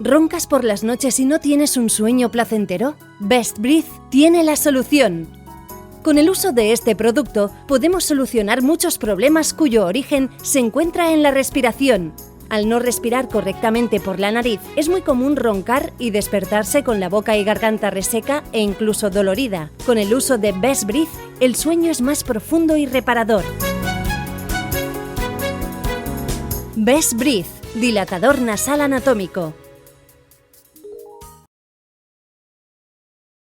¿Roncas por las noches y no tienes un sueño placentero? Best Breath tiene la solución. Con el uso de este producto podemos solucionar muchos problemas cuyo origen se encuentra en la respiración. Al no respirar correctamente por la nariz, es muy común roncar y despertarse con la boca y garganta reseca e incluso dolorida. Con el uso de Best Breath, el sueño es más profundo y reparador. Best Breath, dilatador nasal anatómico.